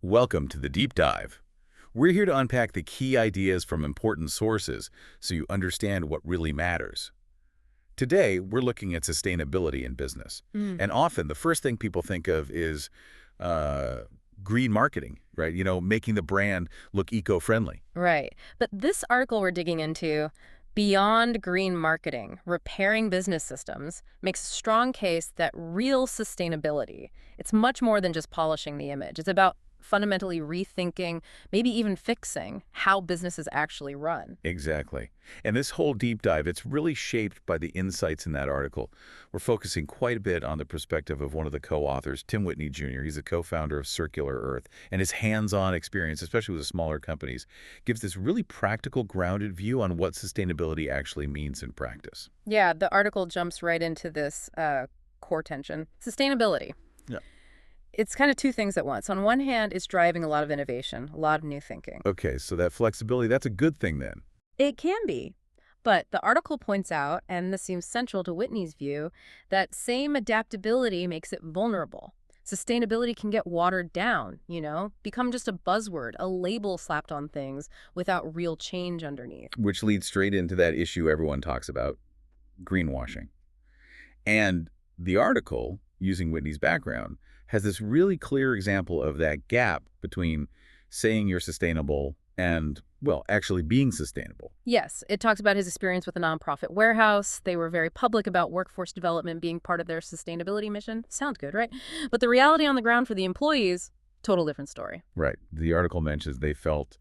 Welcome to the Deep Dive. We're here to unpack the key ideas from important sources so you understand what really matters. Today, we're looking at sustainability in business. Mm, And often, the first thing people think of is uh, green marketing, right? Making the brand look eco-friendly. right. But this article we're digging into, Beyond Green Marketing, Repairing Business Systems, makes a strong case that real sustainability, it's much more than just polishing the image. It's about fundamentally rethinking, maybe even fixing how businesses actually run. Exactly. And this whole deep dive, it's really shaped by the insights in that article. We're focusing quite a bit on the perspective of one of the co-authors, Tim Whitney Jr. He's a co-founder of Circular Earth, and his hands-on experience, especially with the smaller companies, gives this really practical, grounded view on what sustainability actually means in practice. Yeah, the article jumps right into this core tension. Sustainability. Yeah. It's kind of two things at once. On one hand, it's driving a lot of innovation, a lot of new thinking. Okay, so that flexibility, that's a good thing then. It can be. But the article points out, and this seems central to Whitney's view, that same adaptability makes it vulnerable. Sustainability can get watered down, become just a buzzword, a label slapped on things without real change underneath. Which leads straight into that issue everyone talks about, greenwashing. And the article, using Whitney's background, has this really clear example of that gap between saying you're sustainable and, well, actually being sustainable. Yes, it talks about his experience with a nonprofit warehouse. They were very public about workforce development being part of their sustainability mission. Sounds good, right? But the reality on the ground for the employees, total different story. Right. The article mentions they felt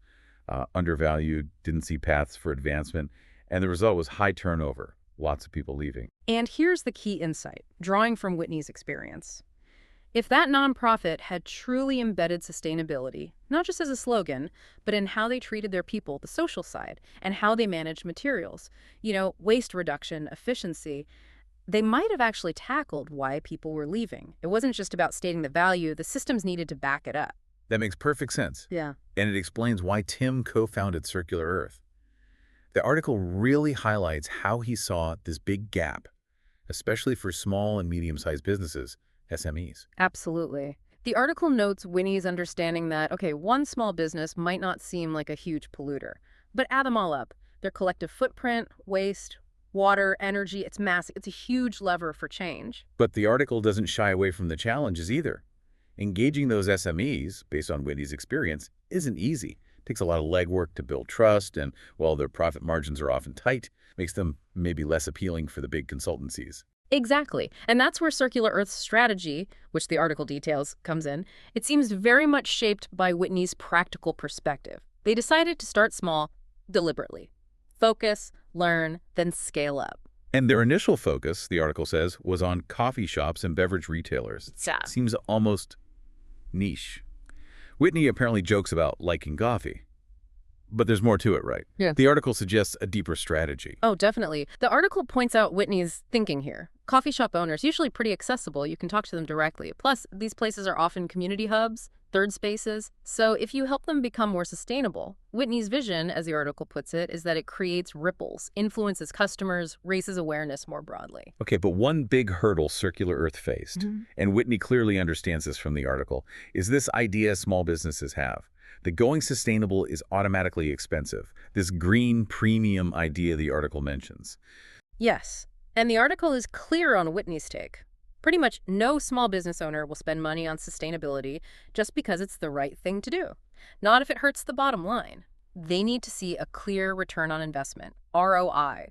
undervalued, didn't see paths for advancement, and the result was high turnover, lots of people leaving. And here's the key insight, drawing from Whitney's experience. If that nonprofit had truly embedded sustainability, not just as a slogan, but in how they treated their people, the social side, and how they managed materials, waste reduction, efficiency, they might have actually tackled why people were leaving. It wasn't just about stating the value, the systems needed to back it up. That makes perfect sense. Yeah. And it explains why Tim co-founded Circular Earth. The article really highlights how he saw this big gap, especially for small and medium-sized businesses, SMEs. Absolutely. The article notes Winnie's understanding that, okay, one small business might not seem like a huge polluter, but add them all up. Their collective footprint, waste, water, energy, it's massive. It's a huge lever for change. But the article doesn't shy away from the challenges either. Engaging those SMEs, based on Whitney's experience, isn't easy. It takes a lot of legwork to build trust, and while their profit margins are often tight, makes them maybe less appealing for the big consultancies. Exactly. And that's where Circular Earth's strategy, which the article details, comes in. It seems very much shaped by Whitney's practical perspective. They decided to start small, deliberately. Focus, learn, then scale up. And their initial focus, the article says, was on coffee shops and beverage retailers. Yeah. Seems almost niche. Whitney apparently jokes about liking coffee. But there's more to it, right? Yeah. The article suggests a deeper strategy. Oh, definitely. The article points out Whitney's thinking here. Coffee shop owners, usually pretty accessible. You can talk to them directly. Plus, these places are often community hubs, third spaces. So if you help them become more sustainable, Whitney's vision, as the article puts it, is that it creates ripples, influences customers, raises awareness more broadly. Okay, but one big hurdle Circular Earth faced, and Whitney clearly understands this from the article, is this idea small businesses have. That going sustainable is automatically expensive. This green premium idea the article mentions. Yes. And the article is clear on Whitney's take. Pretty much no small business owner will spend money on sustainability just because it's the right thing to do. Not if it hurts the bottom line. They need to see a clear return on investment, ROI.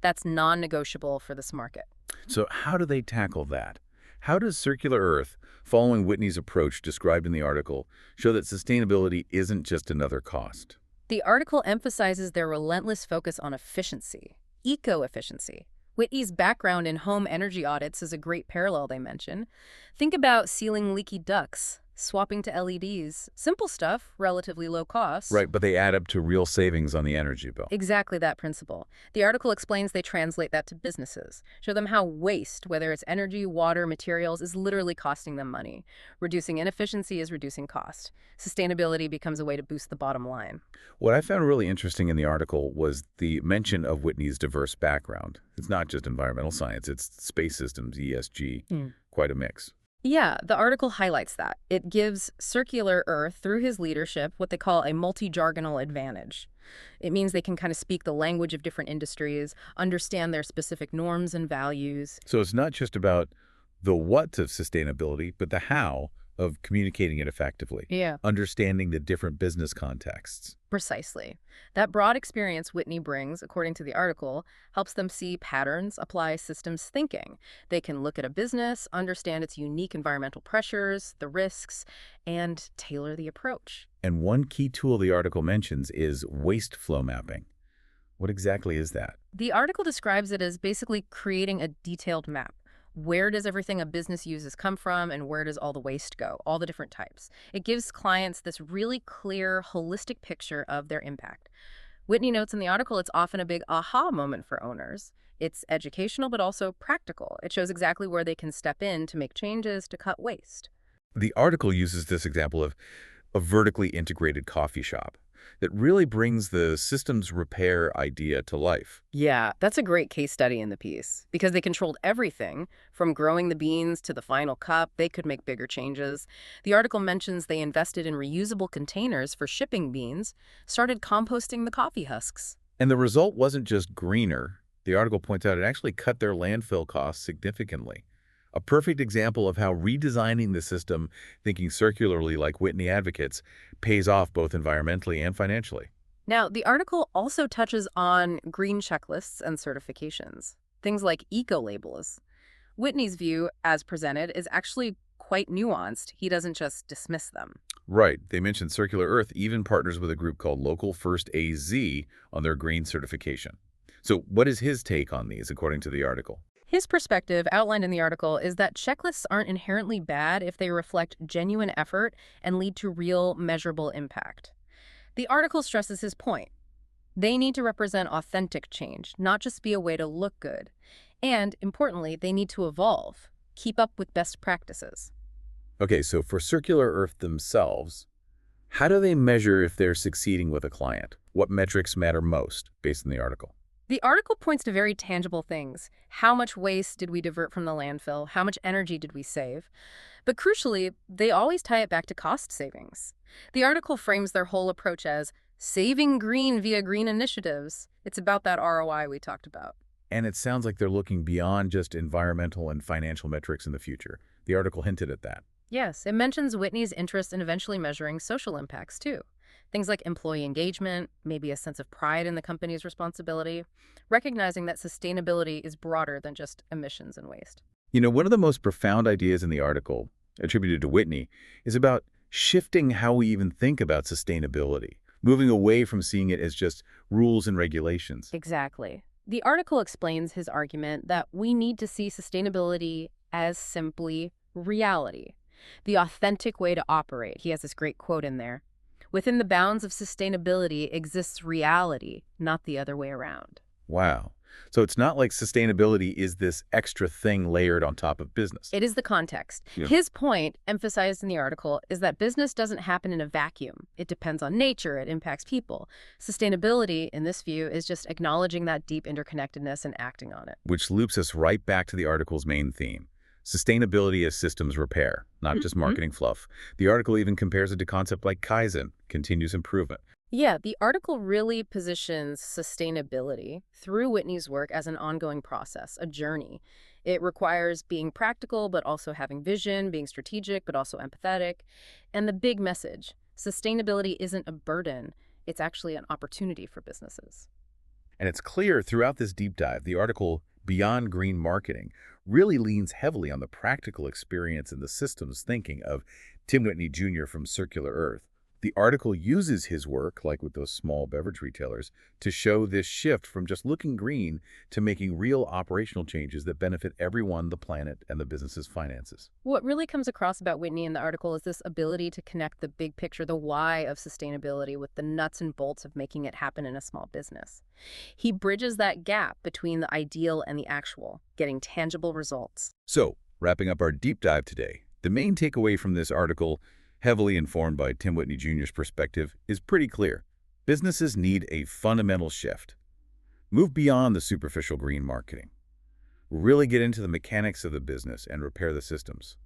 That's non-negotiable for this market. So how do they tackle that? How does Circular Earth, following Whitney's approach described in the article, show that sustainability isn't just another cost? The article emphasizes their relentless focus on efficiency, eco-efficiency. Whitney's background in home energy audits is a great parallel they mention. Think about sealing leaky ducts, swapping to LEDs. Simple stuff, relatively low cost. Right, but they add up to real savings on the energy bill. Exactly that principle. The article explains they translate that to businesses, show them how waste, whether it's energy, water, materials, is literally costing them money. Reducing inefficiency is reducing cost. Sustainability becomes a way to boost the bottom line. What I found really interesting in the article was the mention of Whitney's diverse background. It's not just environmental science, it's space systems, ESG, quite a mix. Yeah, the article highlights that. It gives Circular Earth, through his leadership, what they call a multi-jargonal advantage. It means they can kind of speak the language of different industries, understand their specific norms and values. So it's not just about the what of sustainability, but the how of communicating it effectively, Yeah. understanding the different business contexts. Precisely. That broad experience Whitney brings, according to the article, helps them see patterns, apply systems thinking. They can look at a business, understand its unique environmental pressures, the risks, and tailor the approach. And one key tool the article mentions is waste flow mapping. What exactly is that? The article describes it as basically creating a detailed map. Where does everything a business uses come from, and where does all the waste go? All the different types. It gives clients this really clear, holistic picture of their impact. Whitney notes in the article it's often a big aha moment for owners. It's educational, but also practical. It shows exactly where they can step in to make changes to cut waste. The article uses this example of a vertically integrated coffee shop that really brings the systems repair idea to life. Yeah, that's a great case study in the piece because they controlled everything from growing the beans to the final cup. They could make bigger changes. The article mentions they invested in reusable containers for shipping beans, started composting the coffee husks. And the result wasn't just greener. The article points out it actually cut their landfill costs significantly. A perfect example of how redesigning the system, thinking circularly like Whitney advocates, pays off both environmentally and financially. Now, the article also touches on green checklists and certifications, things like eco-labels. Whitney's view, as presented, is actually quite nuanced. He doesn't just dismiss them. Right. They mentioned Circular Earth even partners with a group called Local First AZ on their green certification. So what is his take on these, according to the article? His perspective, outlined in the article, is that checklists aren't inherently bad if they reflect genuine effort and lead to real, measurable impact. The article stresses his point. They need to represent authentic change, not just be a way to look good. And, importantly, they need to evolve, keep up with best practices. Okay, so for Circular Earth themselves, how do they measure if they're succeeding with a client? What metrics matter most, based on the article? The article points to very tangible things. How much waste did we divert from the landfill? How much energy did we save? But crucially, they always tie it back to cost savings. The article frames their whole approach as saving green via green initiatives. It's about that ROI we talked about. And it sounds like they're looking beyond just environmental and financial metrics in the future. The article hinted at that. Yes, it mentions Whitney's interest in eventually measuring social impacts, too. Things like employee engagement, maybe a sense of pride in the company's responsibility, recognizing that sustainability is broader than just emissions and waste. You know, one of the most profound ideas in the article, attributed to Whitney, is about shifting how we even think about sustainability, moving away from seeing it as just rules and regulations. Exactly. The article explains his argument that we need to see sustainability as simply reality, the authentic way to operate. He has this great quote in there. Within the bounds of sustainability exists reality, not the other way around. Wow. So it's not like sustainability is this extra thing layered on top of business. It is the context. Yeah. His point, emphasized in the article, is that business doesn't happen in a vacuum. It depends on nature. It impacts people. Sustainability, in this view, is just acknowledging that deep interconnectedness and acting on it. Which loops us right back to the article's main theme. Sustainability as systems repair, not just marketing fluff. The article even compares it to concepts like Kaizen, continuous improvement. Yeah, the article really positions sustainability through Whitney's work as an ongoing process, a journey. It requires being practical, but also having vision, being strategic, but also empathetic. And the big message, sustainability isn't a burden. It's actually an opportunity for businesses. And it's clear throughout this deep dive, the article Beyond Green Marketing really leans heavily on the practical experience and the systems thinking of Tim Whitney Jr. from Circular Earth. The article uses his work, like with those small beverage retailers, to show this shift from just looking green to making real operational changes that benefit everyone, the planet, and the business's finances. What really comes across about Whitney in the article is this ability to connect the big picture, the why of sustainability, with the nuts and bolts of making it happen in a small business. He bridges that gap between the ideal and the actual, getting tangible results. So, wrapping up our deep dive today, the main takeaway from this article, heavily informed by Tim Whitney Jr.'s perspective, is pretty clear. Businesses need a fundamental shift. Move beyond the superficial green marketing. Really get into the mechanics of the business and repair the systems.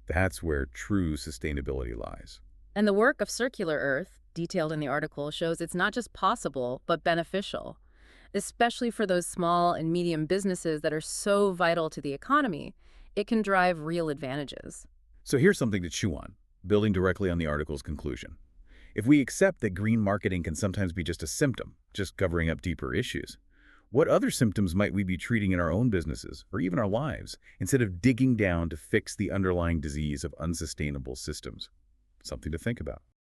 That's where true sustainability lies. And the work of Circular Earth, detailed in the article, shows it's not just possible, but beneficial, especially for those small and medium businesses that are so vital to the economy. It can drive real advantages. So here's something to chew on, building directly on the article's conclusion. If we accept that green marketing can sometimes be just a symptom, just covering up deeper issues, what other symptoms might we be treating in our own businesses, or even our lives, instead of digging down to fix the underlying disease of unsustainable systems? Something to think about.